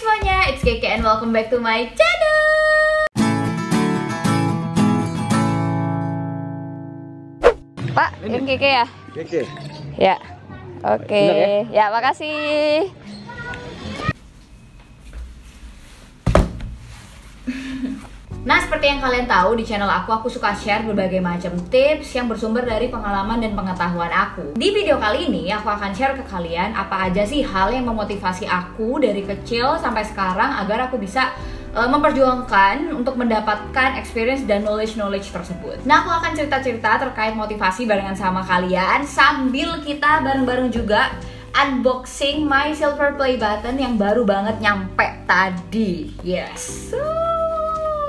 semuanya, it's Keke and welcome back to my channel. Pak, yang Keke ya? Keke? Ya, oke. Ya, makasih. Nah, seperti yang kalian tahu, di channel aku suka share berbagai macam tips yang bersumber dari pengalaman dan pengetahuan aku. Di video kali ini, aku akan share ke kalian apa aja sih hal yang memotivasi aku dari kecil sampai sekarang agar aku bisa memperjuangkan untuk mendapatkan experience dan knowledge tersebut. Nah, aku akan cerita-cerita terkait motivasi barengan sama kalian sambil kita bareng-bareng juga unboxing my silver play button yang baru banget nyampe tadi. Yes.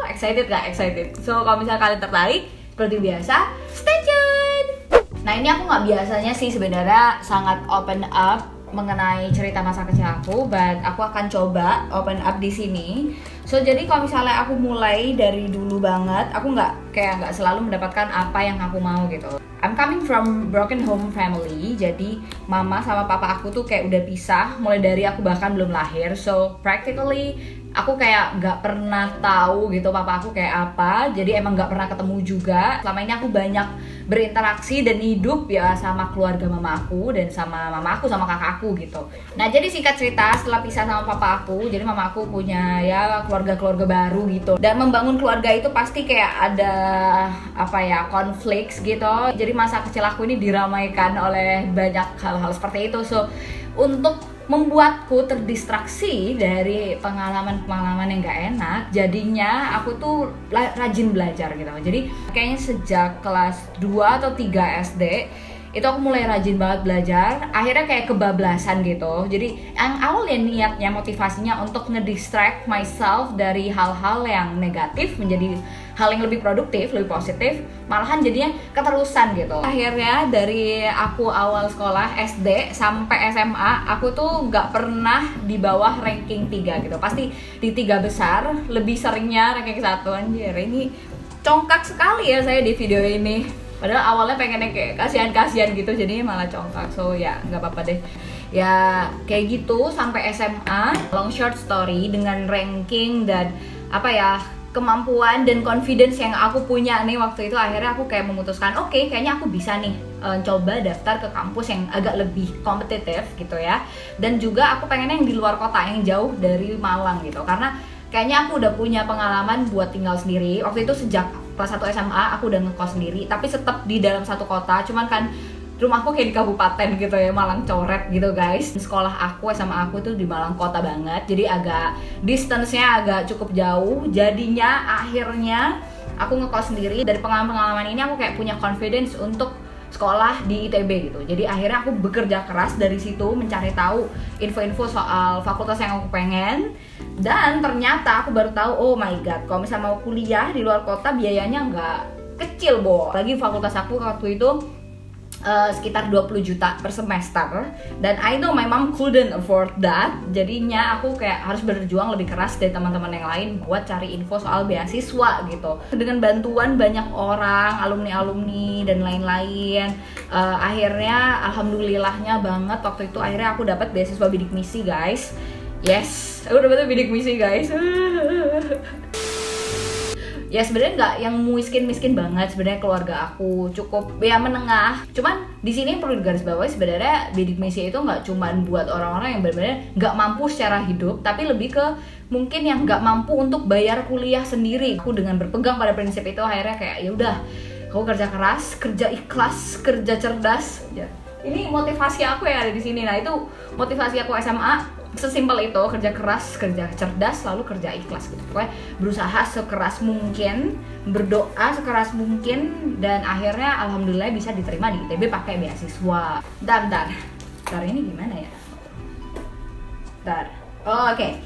Excited gak? Excited. So kalau misalnya kalian tertarik, seperti biasa, stay tune. Nah, ini aku nggak biasanya sih sebenarnya sangat open up mengenai cerita masa kecil aku, but aku akan coba open up di sini. So jadi kalau misalnya aku mulai dari dulu banget, aku nggak selalu mendapatkan apa yang aku mau gitu. I'm coming from broken home family, jadi mama sama papa aku tuh kayak udah pisah mulai dari aku bahkan belum lahir. So practically aku kayak nggak pernah tahu gitu papa aku kayak apa, jadi emang nggak pernah ketemu juga. Selama ini aku banyak berinteraksi dan hidup ya sama keluarga mama aku dan sama mama aku sama kakak aku gitu. Nah, jadi singkat cerita, setelah pisah sama papa aku, jadi mama aku punya ya keluarga baru gitu. Dan membangun keluarga itu pasti kayak ada apa ya, konflik gitu. Jadi masa kecil aku ini diramaikan oleh banyak hal-hal seperti itu. So untuk membuatku terdistraksi dari pengalaman-pengalaman yang gak enak, jadinya aku tuh rajin belajar gitu. Jadi kayaknya sejak kelas 2 atau 3 SD itu aku mulai rajin banget belajar. Akhirnya kayak kebablasan gitu. Jadi yang awalnya niatnya, motivasinya untuk ngedistract myself dari hal-hal yang negatif menjadi hal yang lebih produktif, lebih positif, malahan jadinya keterusan gitu. Akhirnya dari aku awal sekolah SD sampai SMA, aku tuh nggak pernah di bawah ranking 3 gitu. Pasti di 3 besar, lebih seringnya ranking 1. Anjir, ini congkak sekali ya saya di video ini. Padahal awalnya pengennya kayak kasihan-kasihan gitu, jadinya malah congkak. So ya nggak apa-apa deh. Ya kayak gitu sampai SMA. Long short story, dengan ranking dan apa ya, kemampuan dan confidence yang aku punya nih waktu itu, akhirnya aku kayak memutuskan oke, kayaknya aku bisa nih coba daftar ke kampus yang agak lebih kompetitif gitu ya. Dan juga aku pengennya yang di luar kota, yang jauh dari Malang gitu, karena kayaknya aku udah punya pengalaman buat tinggal sendiri. Waktu itu sejak kelas 1 SMA aku udah ngekos sendiri, tapi tetap di dalam satu kota, cuman kan rumahku kayak di kabupaten gitu ya, Malang coret gitu guys. Sekolah aku sama aku tuh di Malang kota banget, jadi agak distance-nya agak cukup jauh. Jadinya akhirnya aku ngekos sendiri. Dari pengalaman-pengalaman ini aku kayak punya confidence untuk sekolah di ITB gitu. Jadi akhirnya aku bekerja keras dari situ, mencari tahu info-info soal fakultas yang aku pengen. Dan ternyata aku baru tahu, oh my god, kalau misalnya mau kuliah di luar kota biayanya nggak kecil, Bo. Lagi fakultas aku waktu itu sekitar 20 juta per semester, dan I know my mom couldn't afford that. Jadinya aku kayak harus berjuang lebih keras dari teman-teman yang lain buat cari info soal beasiswa gitu. Dengan bantuan banyak orang, alumni dan lain-lain, akhirnya alhamdulillahnya banget waktu itu akhirnya aku dapat beasiswa bidik misi guys. Yes, aku dapat bidik misi guys. Ya sebenarnya nggak yang miskin banget, sebenarnya keluarga aku cukup ya menengah. Cuman di sini perlu digarisbawahi, sebenarnya bidik misi itu nggak cuman buat orang-orang yang benar-benar nggak mampu secara hidup, tapi lebih ke mungkin yang nggak mampu untuk bayar kuliah sendiri. Aku dengan berpegang pada prinsip itu akhirnya kayak ya udah, aku kerja keras, kerja ikhlas, kerja cerdas. Ya. Ini motivasi aku yang ada di sini. Nah, itu motivasi aku SMA. Sesimpel itu, kerja keras, kerja cerdas, lalu kerja ikhlas gitu. Pokoknya berusaha sekeras mungkin, berdoa sekeras mungkin, dan akhirnya alhamdulillah bisa diterima di ITB pakai beasiswa. Bentar, ini gimana ya? Oke.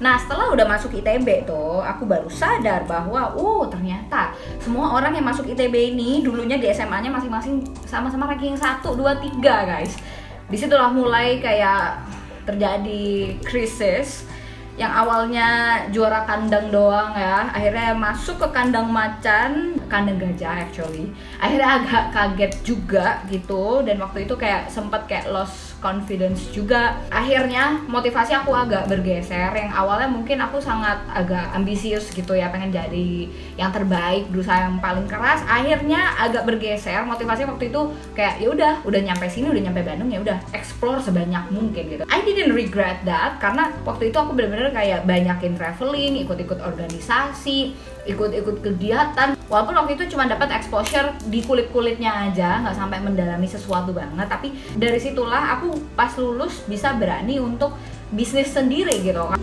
Nah, setelah udah masuk ITB tuh, aku baru sadar bahwa ternyata semua orang yang masuk ITB ini dulunya di SMA-nya masing-masing sama-sama ranking 1, 2, 3 guys. Disitulah mulai kayak terjadi krisis. Yang awalnya juara kandang doang ya, akhirnya masuk ke kandang macan, kandang gajah actually. Akhirnya agak kaget juga gitu, dan waktu itu kayak sempet kayak lost confidence juga. Akhirnya motivasi aku agak bergeser. Yang awalnya mungkin aku sangat agak ambisius gitu ya, pengen jadi yang terbaik, berusaha yang paling keras. Akhirnya agak bergeser. Motivasi waktu itu kayak ya udah nyampe sini, udah nyampe Bandung, ya udah explore sebanyak mungkin gitu. I didn't regret that karena waktu itu aku benar-benar kayak banyakin traveling, ikut-ikut organisasi, ikut-ikut kegiatan. Walaupun waktu itu cuma dapat exposure di kulit-kulitnya aja, nggak sampai mendalami sesuatu banget. Tapi dari situlah aku pas lulus bisa berani untuk bisnis sendiri gitu.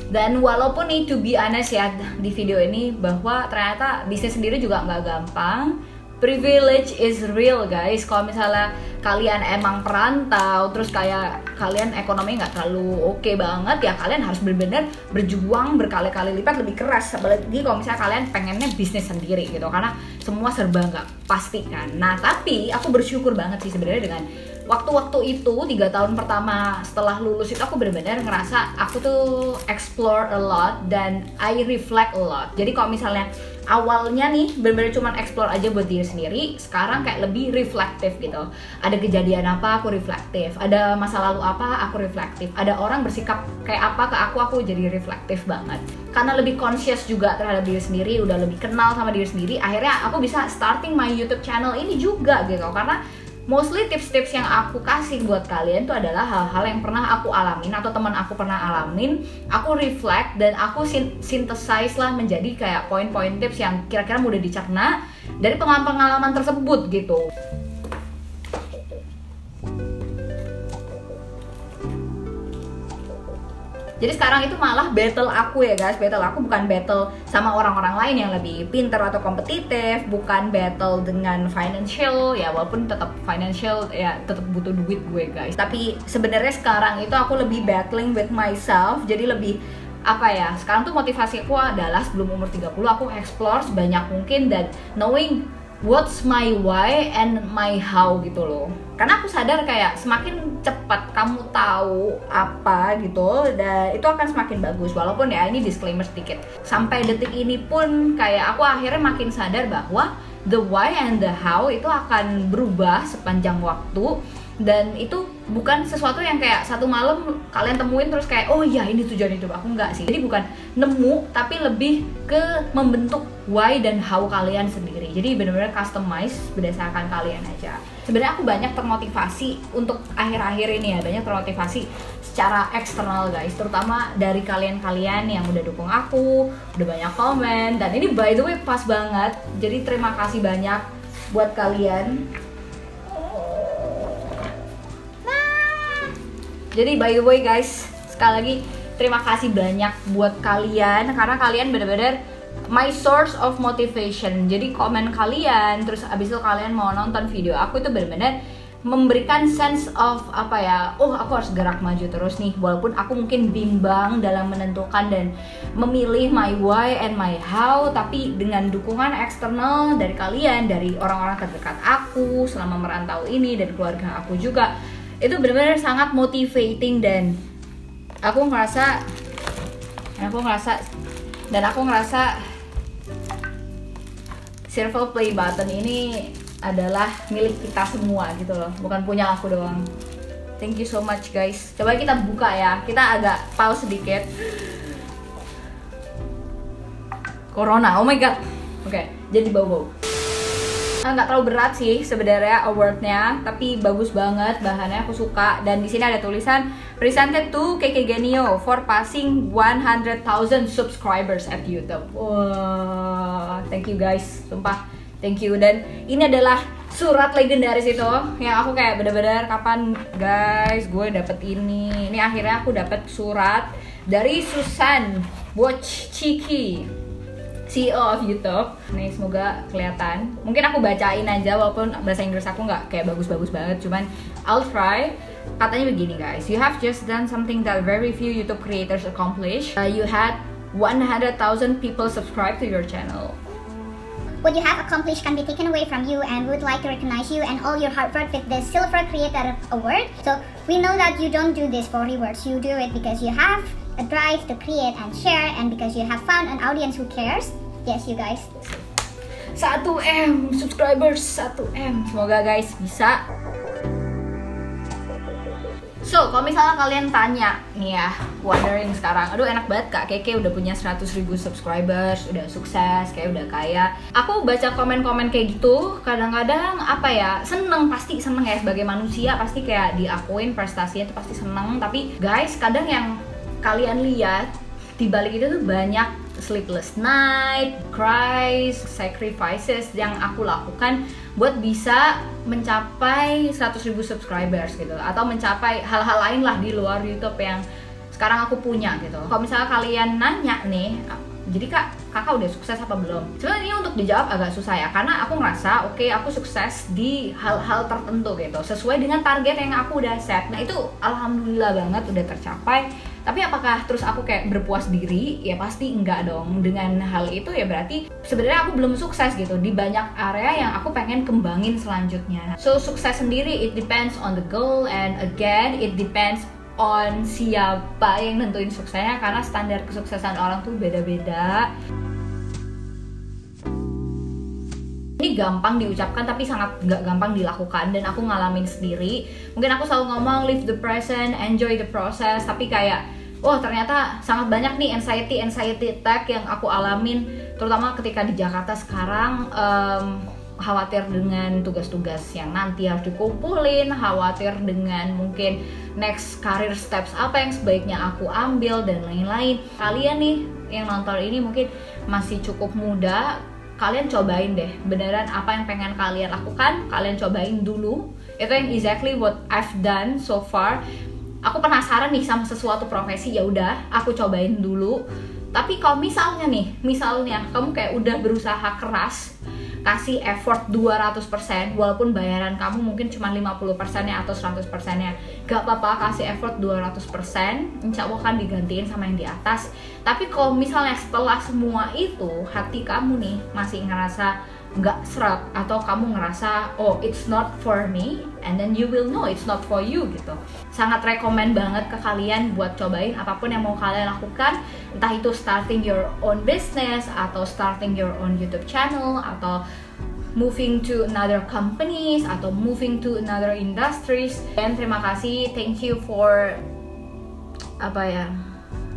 Dan walaupun nih to be honest ya di video ini bahwa ternyata bisnis sendiri juga nggak gampang. Privilege is real guys. Kalau misalnya kalian emang perantau, terus kayak kalian ekonomi nggak terlalu oke banget ya, kalian harus benar-benar berjuang berkali-kali lipat lebih keras. Apalagi kalau misalnya kalian pengennya bisnis sendiri gitu, karena semua serba nggak pasti kan. Nah tapi aku bersyukur banget sih sebenarnya dengan waktu-waktu itu 3 tahun pertama setelah lulus itu aku benar-benar ngerasa aku tuh explore a lot dan I reflect a lot. Jadi kalau misalnya awalnya nih benar-benar cuma explore aja buat diri sendiri, sekarang kayak lebih reflektif gitu. Ada kejadian apa aku reflektif, ada masa lalu apa aku reflektif, ada orang bersikap kayak apa ke aku jadi reflektif banget. Karena lebih conscious juga terhadap diri sendiri, udah lebih kenal sama diri sendiri, akhirnya aku bisa starting my YouTube channel ini juga gitu. Karena mostly tips-tips yang aku kasih buat kalian tuh adalah hal-hal yang pernah aku alamin atau teman aku pernah alamin. Aku reflect dan aku synthesize lah menjadi kayak poin-poin tips yang kira-kira mudah dicerna dari pengalaman-pengalaman tersebut gitu. Jadi sekarang itu malah battle aku ya guys, battle aku bukan battle sama orang-orang lain yang lebih pintar atau kompetitif, bukan battle dengan financial ya, walaupun tetap financial ya, tetap butuh duit gue guys. Tapi sebenarnya sekarang itu aku lebih battling with myself, jadi lebih apa ya, sekarang tuh motivasiku adalah sebelum umur 30 aku explore sebanyak mungkin dan knowing what's my why and my how gitu loh. Karena aku sadar kayak semakin cepat kamu tahu apa gitu, dan itu akan semakin bagus. Walaupun ya ini disclaimer sedikit, sampai detik ini pun kayak aku akhirnya makin sadar bahwa the why and the how itu akan berubah sepanjang waktu. Dan itu bukan sesuatu yang kayak satu malam kalian temuin terus kayak oh iya ini tujuan hidup aku, enggak sih. Jadi bukan nemu tapi lebih ke membentuk why dan how kalian sendiri. Jadi benar-benar customize berdasarkan kalian aja. Sebenarnya aku banyak termotivasi untuk akhir-akhir ini ya, banyak termotivasi secara eksternal guys, terutama dari kalian-kalian yang udah dukung aku, udah banyak komen, dan ini by the way pas banget. Jadi terima kasih banyak buat kalian. Jadi by the way guys, sekali lagi terima kasih banyak buat kalian karena kalian benar-benar my source of motivation. Jadi komen kalian, terus abis itu kalian mau nonton video aku itu benar-benar memberikan sense of apa ya, oh aku harus gerak maju terus nih, walaupun aku mungkin bimbang dalam menentukan dan memilih my why and my how. Tapi dengan dukungan eksternal dari kalian, dari orang-orang terdekat aku selama merantau ini dan keluarga aku juga, itu benar-benar sangat motivating. Dan aku ngerasa circle play button ini adalah milik kita semua gitu loh, bukan punya aku doang. Thank you so much guys. Coba kita buka ya, kita agak pause sedikit. Corona, oh my god. Oke, jadi bau-bau. Nggak terlalu berat sih sebenarnya awardnya, tapi bagus banget, bahannya aku suka. Dan di sini ada tulisan presented to Keke Genio for passing 100,000 subscribers at YouTube. Wah, thank you guys, sumpah thank you. Dan ini adalah surat legendaris itu yang aku kayak bener-bener kapan guys gue dapet ini. Ini akhirnya aku dapet surat dari Susan Wojcicki, CEO of YouTube. Nih semoga kelihatan. Mungkin aku bacain aja walaupun bahasa Inggris aku nggak kayak bagus-bagus banget, cuman I'll try. Katanya begini guys, you have just done something that very few YouTube creators accomplish. You had 100,000 people subscribe to your channel. What you have accomplished can be taken away from you, and we would like to recognize you and all your hard work with the Silver Creator Award. So we know that you don't do this for rewards, you do it because you have a drive to create and share, and because you have found an audience who cares. Yes, you guys. 1M subscribers, 1M. Semoga guys bisa. So, kalau misalnya kalian tanya nih ya, wondering sekarang, aduh enak banget Kak Keke udah punya 100.000 subscribers, udah sukses, kayak udah kaya. Aku baca komen-komen kayak gitu, kadang-kadang apa ya, pasti seneng ya, sebagai manusia pasti kayak diakuin prestasinya itu pasti seneng. Tapi guys, kadang yang kalian lihat di balik itu tuh banyak sleepless night, cries, sacrifices yang aku lakukan buat bisa mencapai 100.000 subscribers gitu, atau mencapai hal-hal lain lah di luar YouTube yang sekarang aku punya gitu. Kalau misalnya kalian nanya nih, jadi kakak udah sukses apa belum? Sebenarnya ini untuk dijawab agak susah ya, karena aku ngerasa oke, aku sukses di hal-hal tertentu gitu, sesuai dengan target yang aku udah set. Nah itu alhamdulillah banget udah tercapai. Tapi apakah terus aku kayak berpuas diri? Ya pasti enggak dong. Dengan hal itu ya berarti sebenarnya aku belum sukses gitu di banyak area yang aku pengen kembangin selanjutnya. So sukses sendiri it depends on the goal, and again it depends on siapa yang nentuin suksesnya, karena standar kesuksesan orang tuh beda-beda. Ini gampang diucapkan tapi sangat nggak gampang dilakukan, dan aku ngalamin sendiri. Mungkin aku selalu ngomong live the present, enjoy the process, tapi kayak ternyata sangat banyak nih anxiety attack yang aku alamin, terutama ketika di Jakarta sekarang. Khawatir dengan tugas-tugas yang nanti harus dikumpulin, khawatir dengan mungkin next career steps apa yang sebaiknya aku ambil, dan lain-lain. Kalian nih yang nonton ini mungkin masih cukup muda, kalian cobain deh beneran apa yang pengen kalian lakukan, kalian cobain dulu. Itu yang exactly what I've done so far. Aku penasaran nih sama sesuatu profesi, ya udah aku cobain dulu. Tapi kalau misalnya kamu kayak udah berusaha keras, kasih effort 200%, walaupun bayaran kamu mungkin cuma 50%-nya atau 100%-nya, gak apa-apa, kasih effort 200%, insya Allah kan digantiin sama yang di atas. Tapi kalau misalnya setelah semua itu hati kamu nih masih ngerasa gak seret, atau kamu ngerasa it's not for me, and then you will know it's not for you gitu, sangat rekomen banget ke kalian buat cobain apapun yang mau kalian lakukan. Entah itu starting your own business, atau starting your own YouTube channel, atau moving to another companies, atau moving to another industries. Dan terima kasih, thank you for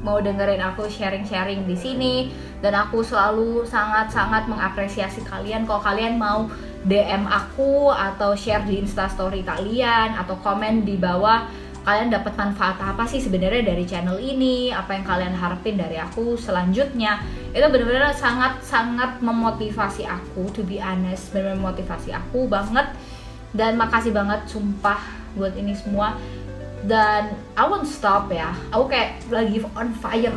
mau dengerin aku sharing-sharing di sini. Dan aku selalu sangat-sangat mengapresiasi kalian kalau kalian mau DM aku, atau share di Instastory kalian, atau komen di bawah kalian dapat manfaat apa sih sebenarnya dari channel ini, apa yang kalian harapin dari aku selanjutnya. Itu benar-benar sangat-sangat memotivasi aku, to be honest, benar-benar memotivasi aku banget. Dan makasih banget sumpah buat ini semua. Dan I won't stop ya, aku kayak lagi on fire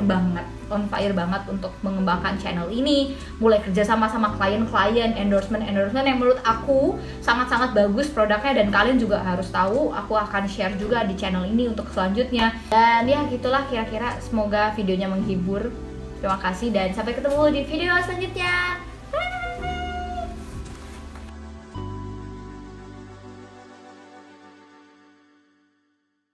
banget untuk mengembangkan channel ini, mulai kerja sama klien-klien, endorsement yang menurut aku sangat-sangat bagus produknya, dan kalian juga harus tahu. Aku akan share juga di channel ini untuk selanjutnya. Dan ya gitulah kira-kira, semoga videonya menghibur. Terima kasih dan sampai ketemu di video selanjutnya.